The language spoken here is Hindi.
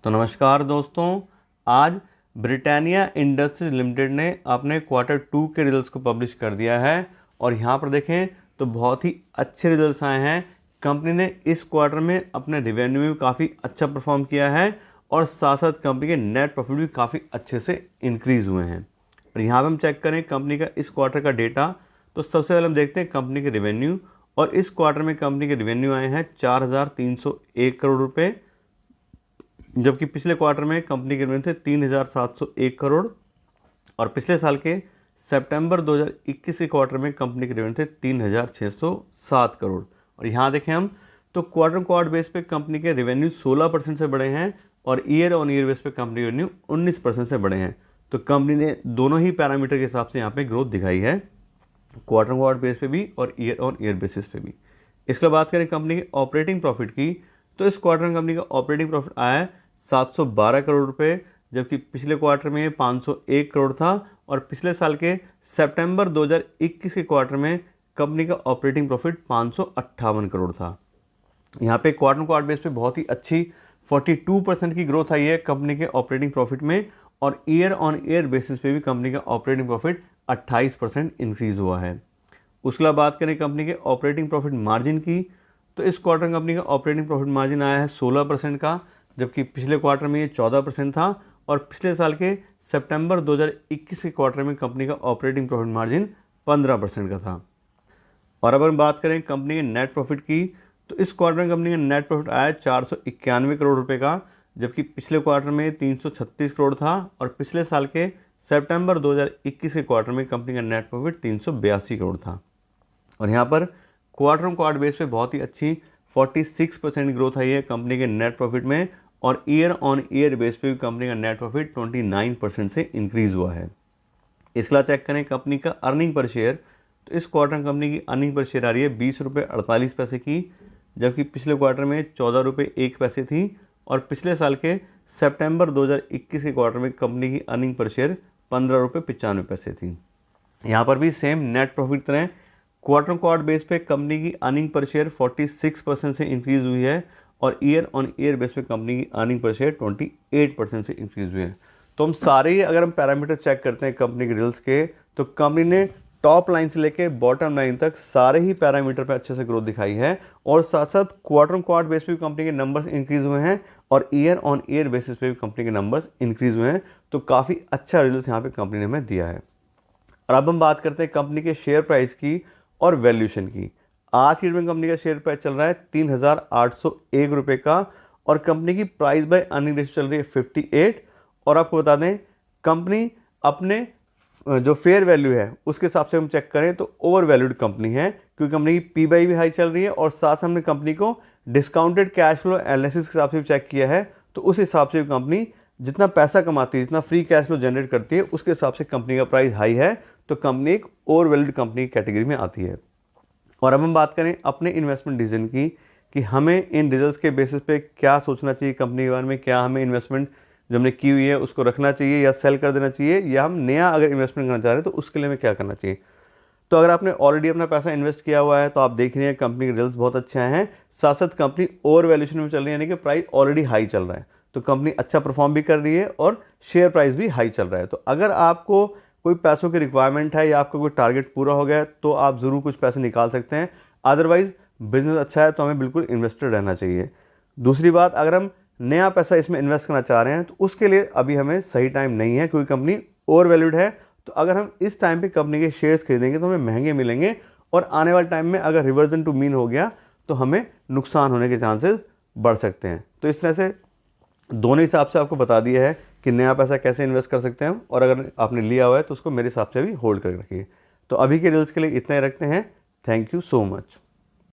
तो नमस्कार दोस्तों, आज ब्रिटानिया इंडस्ट्रीज लिमिटेड ने अपने Q2 के रिजल्ट्स को पब्लिश कर दिया है और यहाँ पर देखें तो बहुत ही अच्छे रिजल्ट्स आए हैं। कंपनी ने इस क्वार्टर में अपने रेवेन्यू में काफ़ी अच्छा परफॉर्म किया है और साथ साथ कंपनी के नेट प्रॉफिट भी काफ़ी अच्छे से इंक्रीज़ हुए हैं। और यहाँ पर हम चेक करें कंपनी का इस क्वार्टर का डेटा, तो सबसे पहले हम देखते हैं कंपनी के रेवेन्यू। और इस क्वार्टर में कंपनी के रेवेन्यू आए हैं 4,301 करोड़ रुपये, जबकि पिछले क्वार्टर में कंपनी के रेवेन्यू थे 3,701 करोड़ और पिछले साल के सितंबर 2021 के क्वार्टर में कंपनी के रेवेन्यू थे 3,607 करोड़। और यहाँ देखें हम तो क्वार्टर बेस पे कंपनी के रेवेन्यू 16% से बढ़े हैं और ईयर ऑन ईयर बेस पे कंपनी के रेवेन्यू 19% से बढ़े हैं। तो कंपनी ने दोनों ही पैरामीटर के हिसाब से यहाँ पे ग्रोथ दिखाई है, क्वार्टर बेस पे भी और ईयर ऑन ईयर बेसिस पे भी। इसके बाद करें कंपनी के ऑपरेटिंग प्रॉफिट की, तो इस क्वार्टर में कंपनी का ऑपरेटिंग प्रॉफिट आया है 712 करोड़ रुपए, जबकि पिछले क्वार्टर में 501 करोड़ था और पिछले साल के सितंबर 2021 के क्वार्टर में कंपनी का ऑपरेटिंग प्रॉफिट 558 करोड़ था। यहाँ पे क्वार्टर बेस पे बहुत ही अच्छी 42% की ग्रोथ आई है कंपनी के ऑपरेटिंग प्रॉफिट में और ईयर ऑन ईयर बेसिस पे भी कंपनी का ऑपरेटिंग प्रॉफिट 28% इंक्रीज़ हुआ है। उसके बाद बात करें कंपनी के ऑपरेटिंग प्रॉफिट मार्जिन की, तो इस क्वार्टर कंपनी का ऑपरेटिंग प्रॉफिट मार्जिन आया है 16% का, जबकि पिछले क्वार्टर में ये 14% था और पिछले साल के सितंबर 2021 के क्वार्टर में कंपनी का ऑपरेटिंग प्रॉफिट मार्जिन 15% का था। और अब हम बात करें कंपनी के नेट प्रॉफिट की, तो इस क्वार्टर में कंपनी का नेट प्रॉफिट आया 491 करोड़ रुपए का, जबकि पिछले क्वार्टर में 336 करोड़ था और पिछले साल के सितंबर 2021 के क्वार्टर में कंपनी का नेट प्रॉफिट 382 करोड़ था। और यहाँ पर क्वार्टर बेस पे बहुत ही अच्छी 46% ग्रोथ आई है कंपनी के नेट प्रॉफिट में और ईयर ऑन ईयर बेस पे भी कंपनी का नेट प्रॉफिट 29% से इंक्रीज़ हुआ है। इसके बाद चेक करें कंपनी का अर्निंग पर शेयर, तो इस क्वार्टर में कंपनी की अर्निंग पर शेयर आ रही है 20 रुपये 48 पैसे की, जबकि पिछले क्वार्टर में 14 रुपये 1 पैसे थी और पिछले साल के सितंबर 2021 के क्वार्टर में कंपनी की अर्निंग पर शेयर 15 रुपये 95 पैसे थी। यहाँ पर भी सेम नेट प्रॉफिट तरह क्वार्टर बेस पे कंपनी की अर्निंग पर शेयर 46% से इंक्रीज़ हुई है और ईयर ऑन ईयर बेस पे कंपनी की अर्निंग पर शेयर 28% से इंक्रीज़ हुई है। तो हम सारे ही अगर हम पैरामीटर चेक करते हैं कंपनी के रिजल्ट्स के, तो कंपनी ने टॉप लाइन से लेके बॉटम लाइन तक सारे ही पैरामीटर पे अच्छे से ग्रोथ दिखाई है और साथ साथ क्वार्टर बेस पे भी कंपनी के नंबर्स इंक्रीज़ हुए हैं और ईयर ऑन ईयर बेसिस पे भी कंपनी के नंबर्स इंक्रीज़ हुए हैं। तो काफ़ी अच्छा रिजल्ट यहाँ पे कंपनी ने हमें दिया है। और अब हम बात करते हैं कंपनी के शेयर प्राइस की और वैल्यूएशन की। आज की डेट में कंपनी का शेयर प्राइस चल रहा है 3,801 रुपये का और कंपनी की प्राइस बाय अर्निंग रेशियो चल रही है 58। और आपको बता दें कंपनी अपने जो फेयर वैल्यू है उसके हिसाब से हम चेक करें तो ओवर वैल्यूड कंपनी है, क्योंकि कंपनी की पी/ई भी हाई चल रही है और साथ हमने कंपनी को डिस्काउंटेड कैश फ्लो एनालिसिस के हिसाब से भी चेक किया है। तो उस हिसाब से कंपनी जितना पैसा कमाती है, जितना फ्री कैश फ्लो जनरेट करती है, उसके हिसाब से कंपनी का प्राइस हाई है। तो कंपनी एक ओवर वैल्यूड कंपनी की कैटेगरी में आती है। और अब हम बात करें अपने इन्वेस्टमेंट डिसीजन की कि हमें इन रिजल्ट्स के बेसिस पे क्या सोचना चाहिए कंपनी के बारे में, क्या हमें इन्वेस्टमेंट जो हमने की हुई है उसको रखना चाहिए या सेल कर देना चाहिए, या हम नया अगर इन्वेस्टमेंट करना चाह रहे हैं तो उसके लिए हमें क्या करना चाहिए। तो अगर आपने ऑलरेडी अपना पैसा इन्वेस्ट किया हुआ है तो आप देख रहे हैं कंपनी के रिजल्ट्स बहुत अच्छे आए हैं, साथ साथ कंपनी ओवर वैल्यूएशन में चल रही है, यानी कि प्राइस ऑलरेडी हाई चल रहा है। तो कंपनी अच्छा परफॉर्म भी कर रही है और शेयर प्राइस भी हाई चल रहा है। तो अगर आपको कोई पैसों की रिक्वायरमेंट है या आपका कोई टारगेट पूरा हो गया है तो आप ज़रूर कुछ पैसे निकाल सकते हैं, अदरवाइज़ बिजनेस अच्छा है तो हमें बिल्कुल इन्वेस्टेड रहना चाहिए। दूसरी बात, अगर हम नया पैसा इसमें इन्वेस्ट करना चाह रहे हैं तो उसके लिए अभी हमें सही टाइम नहीं है, क्योंकि कंपनी ओवर वैल्यूड है। तो अगर हम इस टाइम पे कंपनी के शेयर्स खरीदेंगे तो हमें महंगे मिलेंगे और आने वाले टाइम में अगर रिवर्जन टू मीन हो गया तो हमें नुकसान होने के चांसेस बढ़ सकते हैं। तो इस तरह से दोनों हिसाब से आपको बता दिया है कि नया पैसा कैसे इन्वेस्ट कर सकते हैं और अगर आपने लिया हुआ है तो उसको मेरे हिसाब से भी होल्ड करके रखिए। तो अभी के रिजल्ट्स के लिए इतना ही रखते हैं। Thank you so much.